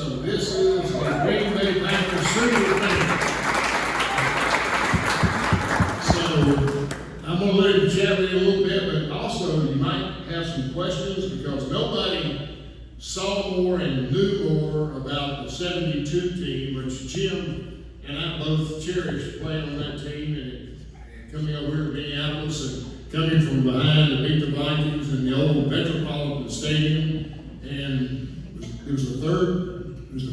So this is the Green Bay Packers Super Bowl. So I'm going to let him chat with you a little bit, but also you might have some questions because nobody saw more and knew more about the 72 team, which Jim and I both cherished playing on that team and coming over here to Minneapolis and coming from behind to beat the Vikings in the old Metropolitan Stadium. And it was the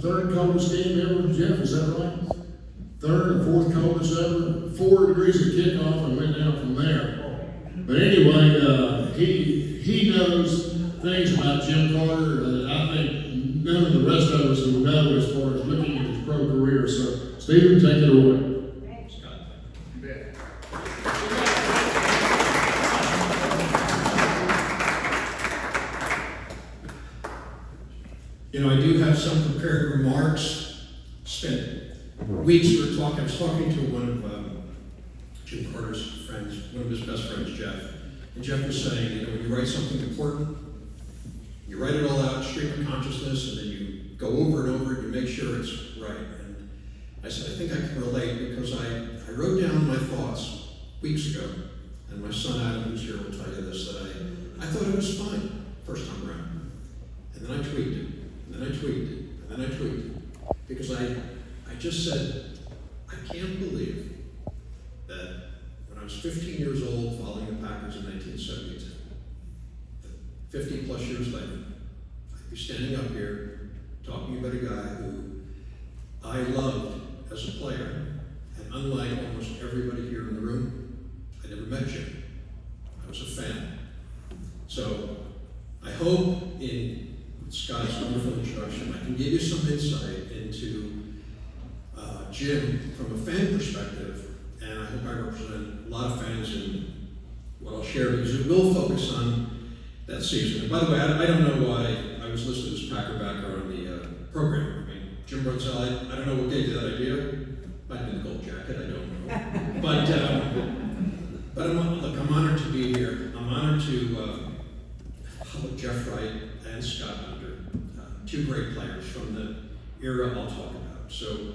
third coldest game ever, Jeff, is that right? Third or fourth coldest ever, 4 degrees of kickoff and went down from there. But anyway, he knows things about Jim Carter that I think none of the rest of us will know as far as looking at his pro career. So, Stephen, take it away. You know, I do have some prepared remarks. Spent weeks I was talking to one of Jim Carter's friends, one of his best friends, Jeff. And Jeff was saying, you know, when you write something important, you write it all out, stream of consciousness, and then you go over and over and you make sure it's right. And I said, I think I can relate because I wrote down my thoughts weeks ago, and my son Adam, who's here, will tell you this, that I thought it was fine first time around. And then I tweaked it. And then I tweaked it, and then I tweaked it, because I just said, I can't believe that when I was 15 years old following the Packers in 1972, 50 plus years later, I'd be standing up here talking about a guy who I loved as a player, and unlike almost everybody here in the room, I never met Jim. I was a fan. So I hope in Scott's wonderful introduction, I can give you some insight into Jim from a fan perspective, and I hope I represent a lot of fans in what I'll share, because it will focus on that season. And by the way, I don't know why I was listed as Packer backer on the program. I mean, Jim Brunzell, I don't know what gave you that idea. Might have been the gold jacket, I don't know. But I'm honored to be here. I'm honored to follow Jeff Wright and Scott Under, two great players from the era I'll talk about. So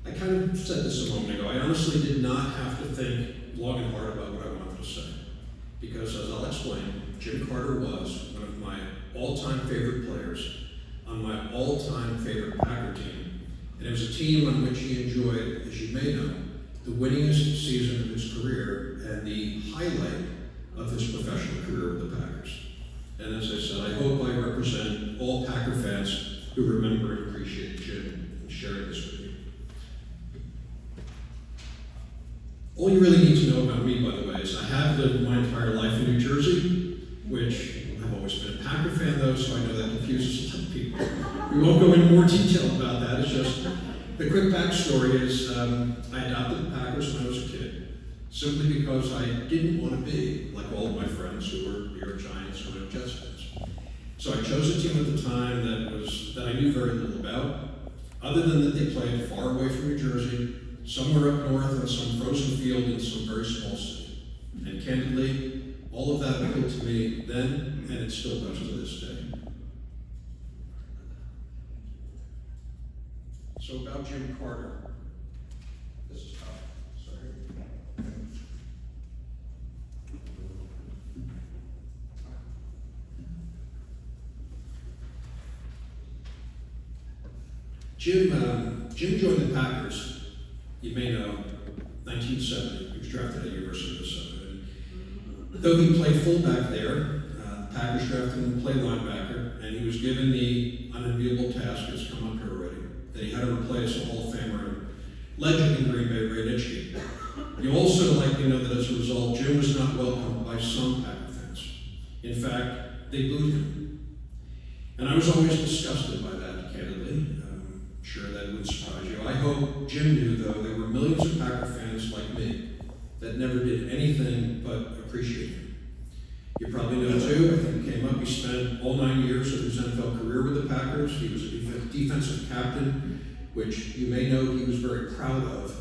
I kind of said this a moment ago. I honestly did not have to think long and hard about what I wanted to say, because as I'll explain, Jim Carter was one of my all-time favorite players on my all-time favorite Packer team. And it was a team on which he enjoyed, as you may know, the winningest season of his career and the highlight of his professional career with the Packers. And as I said, I hope I represent all Packer fans who remember and appreciate Jim and sharing this with you. All you really need to know about me, by the way, is I have lived my entire life in New Jersey, which I've always been a Packer fan, though, so I know that confuses a lot of people. We won't go into more detail about that. It's just the quick backstory is I adopted the Packers when I was a kid, simply because I didn't want to be like all of my friends who were New York Giants or Jets fans. So I chose a team at the time that I knew very little about, other than that they played far away from New Jersey, somewhere up north on some frozen field in some very small city. And candidly, all of that appealed to me then, and it still does to this day. So about Jim Carter. This is tough. Sorry. Jim joined the Packers, you may know, 1970. He was drafted at the University of Minnesota. Though he played fullback there, the Packers drafted him to play linebacker, and he was given the unenviable task that's come up here already, that he had to replace a Hall of Famer and legend in Green Bay, Ray Nitschke. You also likely know that as a result, Jim was not welcomed by some Packer fans. In fact, they booed him. And I was always disgusted by that, candidly. Sure, that wouldn't surprise you. I hope Jim knew, though, there were millions of Packer fans like me that never did anything but appreciate him. You probably know, too, I think it came up, he spent all 9 years of his NFL career with the Packers. He was a defensive captain, which you may know he was very proud of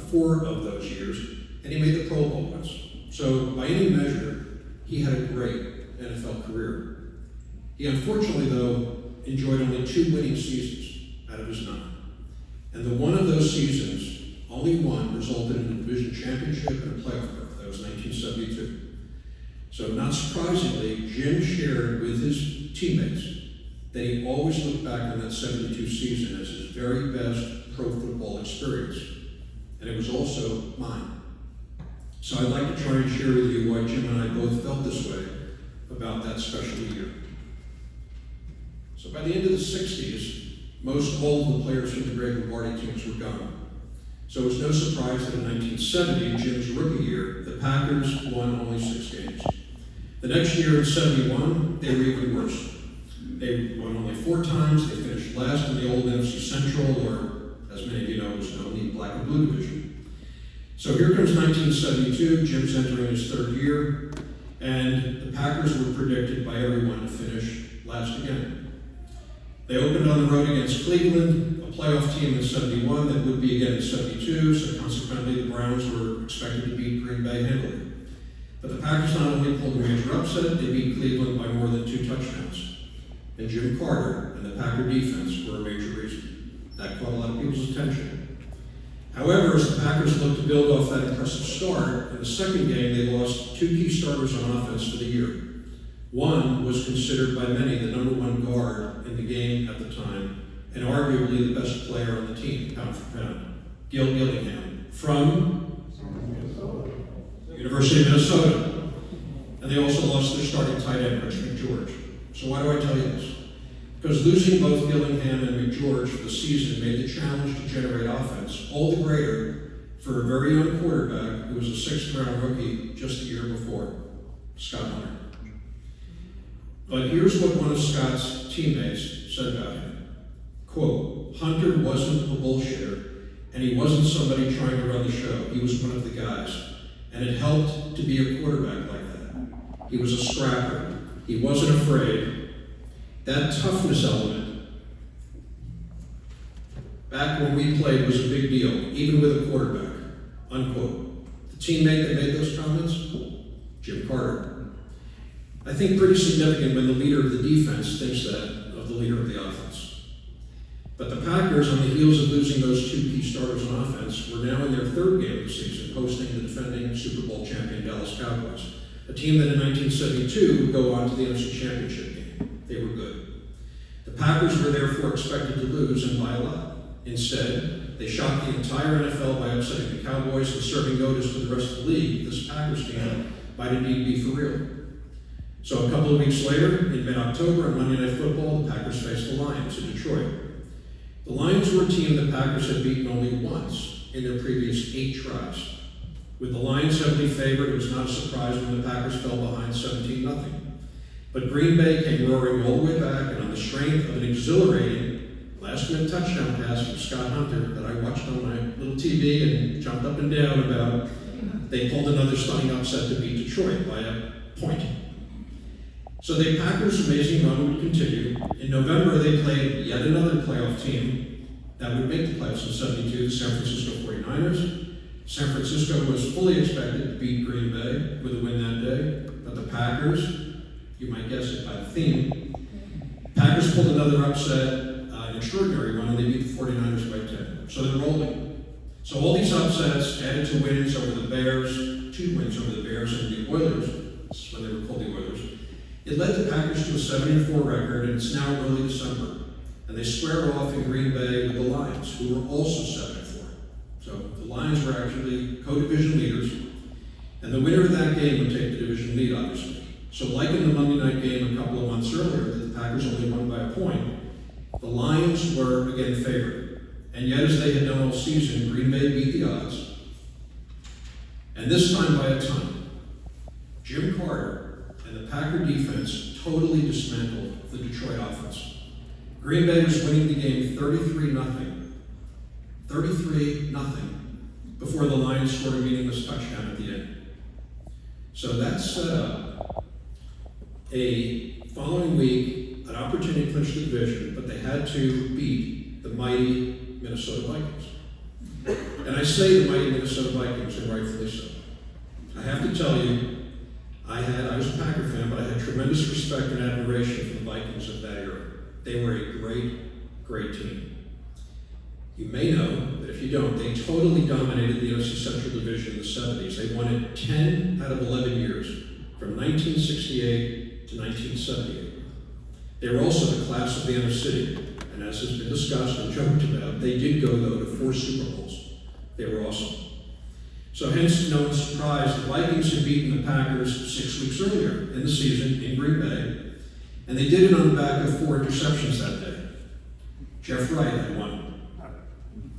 for 4 of those years, and he made the Pro Bowl once. So, by any measure, he had a great NFL career. He unfortunately, though, enjoyed only 2 winning seasons. out of his 9. And the one of those seasons, only one, resulted in a division championship and a playoff berth. That was 1972. So not surprisingly, Jim shared with his teammates that he always looked back on that 72 season as his very best pro football experience. And it was also mine. So I'd like to try and share with you why Jim and I both felt this way about that special year. So by the end of the 60s, most all of the players from the Greg Lombardi teams were gone. So it was no surprise that in 1970, Jim's rookie year, the Packers won only 6 games. The next year in 71, they were even worse. They won only 4 times. They finished last in the old NFC Central, or as many of you know, was known the Black and Blue Division. So here comes 1972. Jim's entering his 3rd year, and the Packers were predicted by everyone to finish last again. They opened on the road against Cleveland, a playoff team in 71 that would be again in 72, so consequently the Browns were expected to beat Green Bay handily. But the Packers not only pulled a major upset, they beat Cleveland by more than 2 touchdowns. And Jim Carter and the Packer defense were a major reason. That caught a lot of people's attention. However, as the Packers looked to build off that impressive start, in the second game they lost 2 key starters on offense for the year. One was considered by many the #1 guard in the game at the time, and arguably the best player on the team, pound for pound, Gil Gillingham, from University of Minnesota. And they also lost their starting tight end, Rich McGeorge. So why do I tell you this? Because losing both Gillingham and McGeorge for the season made the challenge to generate offense all the greater for a very young quarterback who was a 6th-round rookie just the year before, Scott Hunter. But here's what one of Scott's teammates said about him. Quote, Hunter wasn't a bullshitter, and he wasn't somebody trying to run the show. He was one of the guys. And it helped to be a quarterback like that. He was a scrapper. He wasn't afraid. That toughness element, back when we played, was a big deal, even with a quarterback, unquote. The teammate that made those comments, Jim Carter. I think pretty significant when the leader of the defense thinks that of the leader of the offense. But the Packers, on the heels of losing those 2 key starters on offense, were now in their 3rd game of the season, hosting the defending Super Bowl champion Dallas Cowboys, a team that in 1972 would go on to the NFC Championship game. They were good. The Packers were therefore expected to lose, and by a lot. Instead, they shocked the entire NFL by upsetting the Cowboys and serving notice to the rest of the league this Packers team might indeed be for real. So a couple of weeks later, in mid-October on Monday Night Football, the Packers faced the Lions in Detroit. The Lions were a team the Packers had beaten only once in their previous 8 tries. With the Lions heavily favored, it was not a surprise when the Packers fell behind 17-0. But Green Bay came roaring all the way back, and on the strength of an exhilarating last-minute touchdown pass from Scott Hunter that I watched on my little TV and jumped up and down about, they pulled another stunning upset to beat Detroit by a point. So the Packers' amazing run would continue. In November, they played yet another playoff team that would make the playoffs in 72, the San Francisco 49ers. San Francisco was fully expected to beat Green Bay with a win that day, but the Packers, you might guess it by the theme, Packers pulled another upset, an extraordinary one, and they beat the 49ers by 10. So they're rolling. So all these upsets added to wins over the Bears, 2 wins over the Bears and the Oilers, this is when they were called the Oilers. It led the Packers to a 7-4 record, and it's now early December. And they square off in Green Bay with the Lions, who were also 7-4. So the Lions were actually co-division leaders, and the winner of that game would take the division lead, obviously. So like in the Monday night game a couple of months earlier, that the Packers only won by a point, the Lions were again favored. And yet, as they had done all season, Green Bay beat the odds, and this time by a ton. Jim Carter and the Packer defense totally dismantled the Detroit offense. Green Bay was winning the game 33-0. 33-0 before the Lions scored a meaningless touchdown at the end. So that set up a following week, an opportunity to clinch the division, but they had to beat the mighty Minnesota Vikings. And I say the mighty Minnesota Vikings, and rightfully so. I have to tell you, I was a Packer fan, but I had tremendous respect and admiration for the Vikings of that era. They were a great, great team. You may know, but if you don't, they totally dominated the NFC Central Division in the 70s. They won it 10 out of 11 years, from 1968 to 1978. They were also the class of the inner city, and as has been discussed and joked about, they did go, though, to 4 Super Bowls. They were awesome. So hence, no surprise, the Vikings had beaten the Packers 6 weeks earlier in the season in Green Bay, and they did it on the back of 4 interceptions that day. Jeff Wright had one,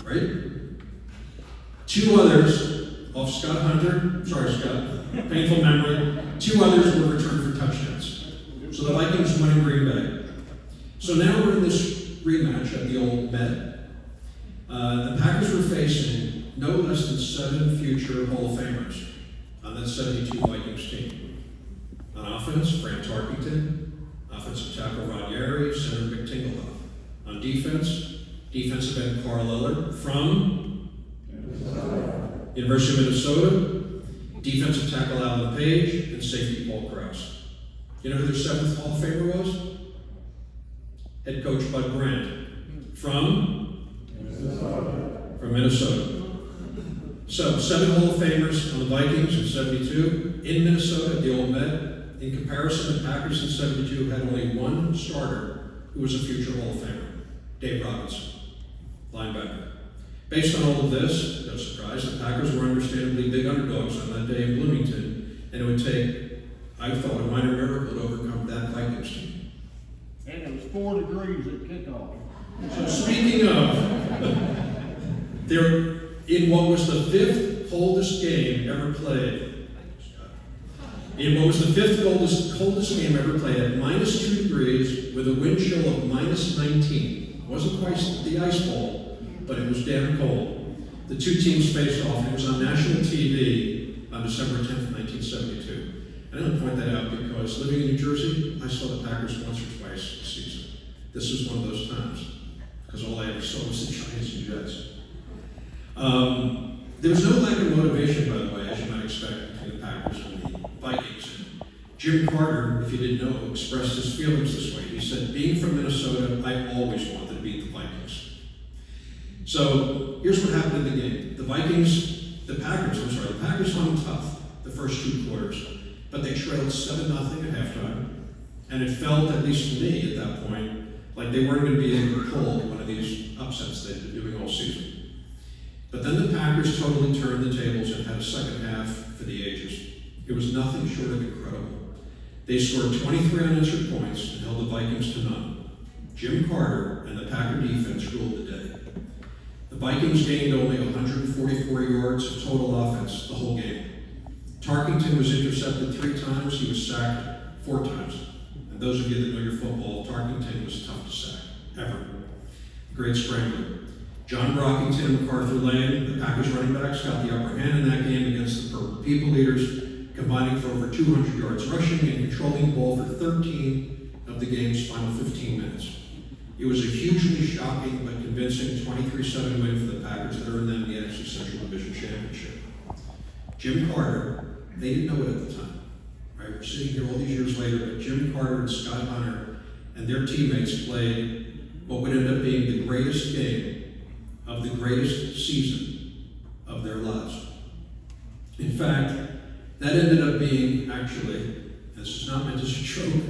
right? 2 others off Scott Hunter, sorry Scott, painful memory, 2 others were returned for touchdowns. So the Vikings won in Green Bay. So now we're in this rematch at the old Met. The Packers were facing no less than 7 future Hall of Famers on that 72 Vikings team. On offense, Fran Tarkington, offensive tackle Ron Yary, center Vic Tingelhoff. On defense, defensive end Carl Eller from University of Minnesota, defensive tackle Alan Page, and safety Paul Krause. You know who their 7th Hall of Famer was? Head coach Bud Grant from Minnesota. So, 7 Hall of Famers on the Vikings in 72, in Minnesota at the old Met. In comparison, the Packers in 72 had only 1 starter who was a future Hall of Famer, Dave Robinson, linebacker. Based on all of this, no surprise, the Packers were understandably big underdogs on that day in Bloomington, and it would take, I thought, a minor miracle to overcome that Vikings team. And it was 4 degrees at kickoff. So speaking of, they're in what was the 5th coldest game ever played. In what was the 5th coldest game ever played at -2 degrees with a wind chill of -19. It wasn't quite the ice bowl, but it was damn cold. The 2 teams faced off, and it was on national TV on December 10th, 1972. I only point that out because living in New Jersey, I saw the Packers once or twice this season. This was one of those times, because all I ever saw was the Giants and Jets. There was no lack of motivation, by the way, as you might expect, between the Packers and the Vikings. And Jim Carter, if you didn't know, expressed his feelings this way. He said, being from Minnesota, I always wanted to beat the Vikings. So here's what happened in the game. The Packers hung tough the first 2 quarters, but they trailed 7-0 at halftime. And it felt, at least to me at that point, like they weren't going to be able to pull one of these upsets they'd been doing all season. But then the Packers totally turned the tables and had a second half for the ages. It was nothing short of incredible. They scored 23 unanswered points and held the Vikings to none. Jim Carter and the Packer defense ruled the day. The Vikings gained only 144 yards of total offense the whole game. Tarkington was intercepted 3 times, he was sacked 4 times. And those of you that know your football, Tarkington was tough to sack, ever. A great scrambler. John Brockington and MacArthur Lane, the Packers running backs, got the upper hand in that game against the Purple People Eaters, combining for over 200 yards rushing and controlling the ball for 13 of the game's final 15 minutes. It was a hugely shocking but convincing 23-7 win for the Packers that earned them the NFC Central Division Championship. Jim Carter, they didn't know it at the time. Right? We're sitting here all these years later, but Jim Carter and Scott Hunter and their teammates played what would end up being the greatest game of the greatest season of their lives. In fact, that ended up being, actually, this is not meant as a joke,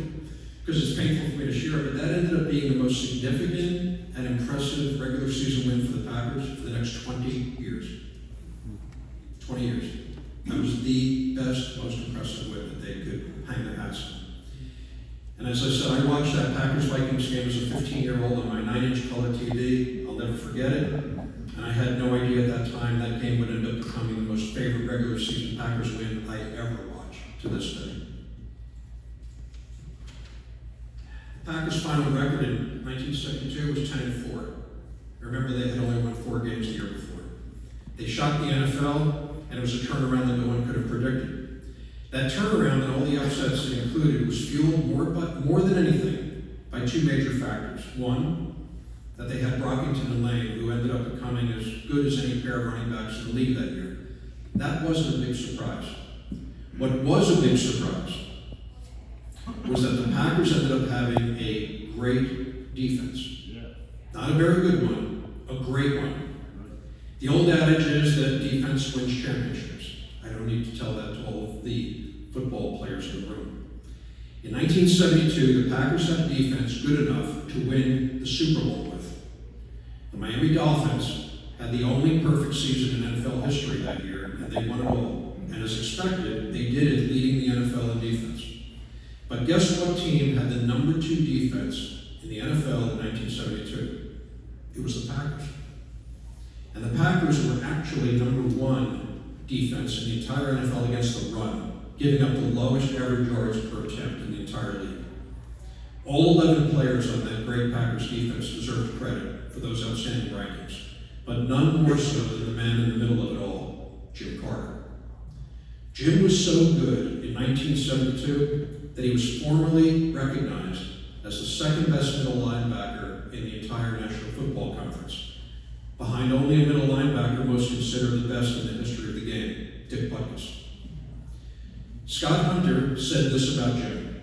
because it's painful for me to share, but that ended up being the most significant and impressive regular season win for the Packers for the next 20 years. 20 years. That was the best, most impressive win that they could hang their hats on. And as I said, I watched that Packers-Vikings game as a 15-year-old on my 9-inch color TV. I'll never forget it. And I had no idea at that time that game would end up becoming the most favorite regular season Packers win I ever watched to this day. The Packers' final record in 1972 was 10-4. Remember, they had only won 4 games the year before. They shocked the NFL, and it was a turnaround that no one could have predicted. That turnaround and all the upsets it included was fueled more than anything by 2 major factors. One, that they had Brockington and Lane, who ended up becoming as good as any pair of running backs in the league that year. That wasn't a big surprise. What was a big surprise was that the Packers ended up having a great defense. Not a very good one, a great one. The old adage is that defense wins championships. I don't need to tell that to all of the football players in the room. In 1972, the Packers had a defense good enough to win the Super Bowl with. The Miami Dolphins had the only perfect season in NFL history that year, and they won it all. And as expected, they did it leading the NFL in defense. But guess what team had the number 2 defense in the NFL in 1972? It was the Packers. And the Packers were actually number 1 defense in the entire NFL against the run, giving up the lowest average yards per attempt in the entire league. All 11 players on that great Packers defense deserved credit for those outstanding rankings, but none more so than the man in the middle of it all, Jim Carter. Jim was so good in 1972 that he was formally recognized as the second best middle linebacker in the entire National Football Conference, behind only a middle linebacker most considered the best in the history of the game, Dick Butkus. Scott Hunter said this about Jim: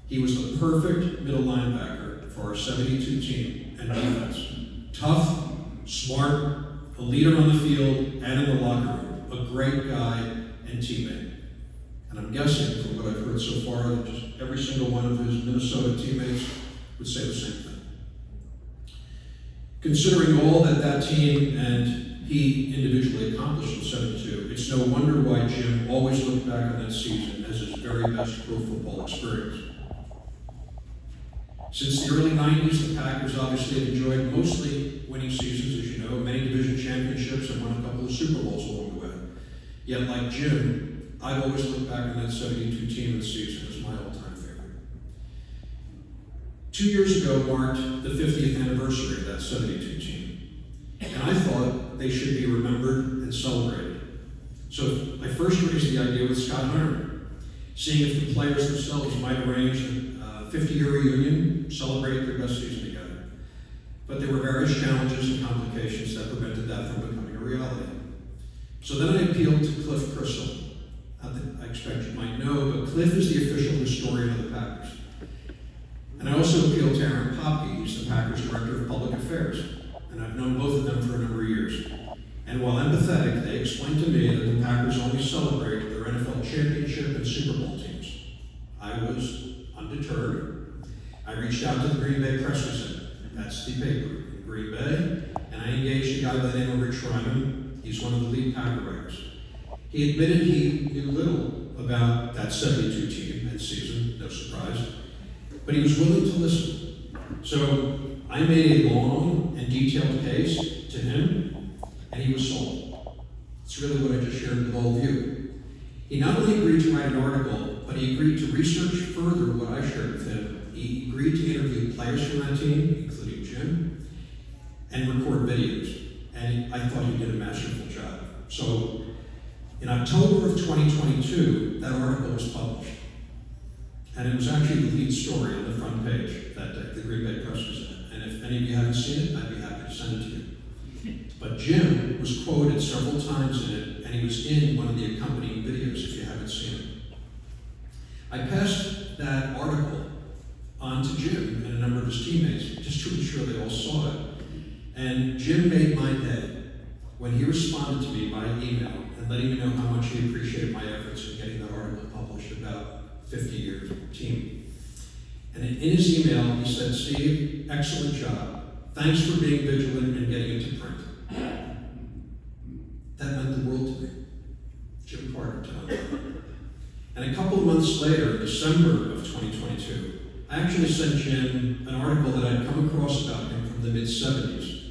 he was the perfect middle linebacker for our 72 team and defense. Tough, smart, a leader on the field and in the locker room, a great guy and teammate. And I'm guessing, from what I've heard so far, that just every single one of his Minnesota teammates would say the same thing. Considering all that team and he individually accomplished in 72, it's no wonder why Jim always looked back on that season as his very best pro football experience. Since the early 90s, the Packers obviously have enjoyed mostly winning seasons, as you know, many division championships and won a couple of Super Bowls along the way. Yet, like Jim, I've always looked back on that 72 team this season as my all-time favorite. 2 years ago marked the 50th anniversary of that 72 team, and I thought they should be remembered and celebrated. So I first raised the idea with Scott Hunter, seeing if the players themselves might arrange a 50-year reunion, celebrate their best season together. But there were various challenges and complications that prevented that from becoming a reality. So then I appealed to Cliff Crystal. I expect you might know, but Cliff is the official historian of the Packers. And I also appealed to Aaron Poppy. He's the Packers Director of Public Affairs. And I've known both of them for a number of years. And while empathetic, they explained to me that the Packers only celebrate their NFL championship and Super Bowl teams. I was undeterred. I reached out to the Green Bay Press Gazette. That's the paper in Green Bay. And I engaged a guy by the name of Rich Ryman. He's one of the lead Packer writers. He admitted he knew little about that 72 team and season, no surprise, but he was willing to listen. So I made a long and detailed case to him, and he was sold. It's really what I just shared with all of you. He not only agreed to write an article, but he agreed to research further what I shared with him. He agreed to interview players from that team, including Jim, and record videos. And I thought he did a masterful job. So in October of 2022, that article was published. And it was actually the lead story on the front page that day, the Green Bay Press Gazette. And if any of you haven't seen it, I'd be happy to send it to you. But Jim was quoted several times in it, and he was in one of the accompanying videos if you haven't seen it. I passed that article on to Jim and a number of his teammates just to ensure they all saw it. And Jim made my day when he responded to me by email and letting me know how much he appreciated my efforts in getting that article published about 50-year team. And in his email, he said, "Steve, excellent job. Thanks for being vigilant and getting it to print." That meant the world to me. Jim Carter telling me. And a couple of months later, December of 2022, I actually sent Jim an article that I'd come across about him from the mid-70s.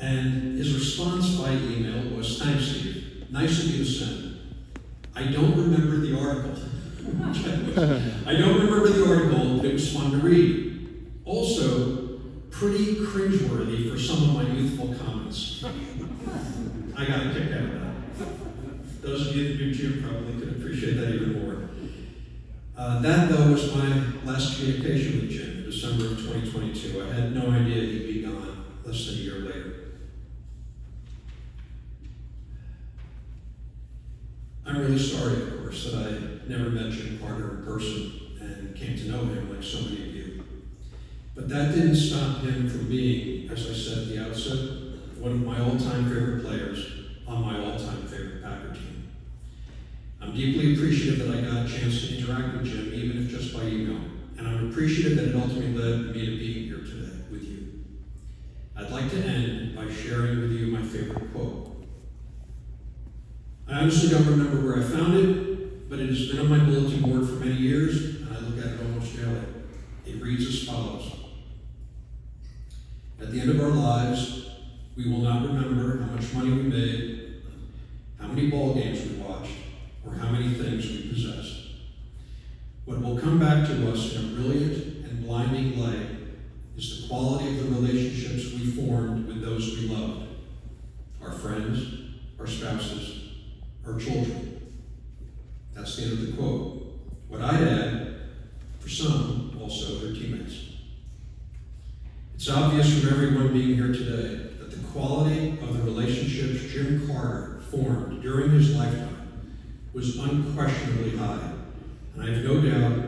And his response by email was, "Thanks, Steve. Nice of you to send. I don't remember the article." I don't remember the article, but it was fun to read. Also, pretty cringeworthy for some of my youthful comments. I got a kick out of that. Those of you that knew Jim probably could appreciate that even more. That, though, was my last communication with Jim in December of 2022. I had no idea he'd be gone less than a year later. I'm really sorry, of course, that I never met Jim Carter in person and came to know him like so many of you. But that didn't stop him from being, as I said at the outset, one of my all-time favorite players on my all-time favorite Packer team. I'm deeply appreciative that I got a chance to interact with Jim, even if just by email, and I'm appreciative that it ultimately led me to being here today with you. I'd like to end by sharing with you my favorite quote. I honestly don't remember where I found it, but it has been on my bulletin board for many years, and I look at it almost daily. It reads as follows. At the end of our lives, we will not remember how much money we made, how many ball games we watched, or how many things we possessed. What will come back to us in a brilliant and blinding light is the quality of the relationships we formed with those we loved, our friends, our spouses, our children. That's the end of the quote. What I'd add, for some, also their teammates. It's obvious from everyone being here today that the quality of the relationships Jim Carter formed during his lifetime was unquestionably high, and I have no doubt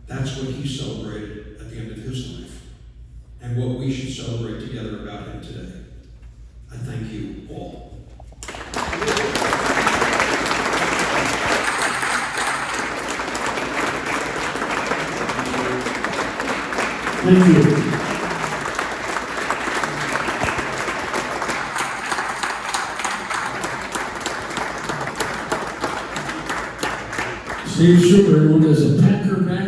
that's what he celebrated at the end of his life, and what we should celebrate together about him today. I thank you all. Thank you. Steve Schumer, known as a Packer back.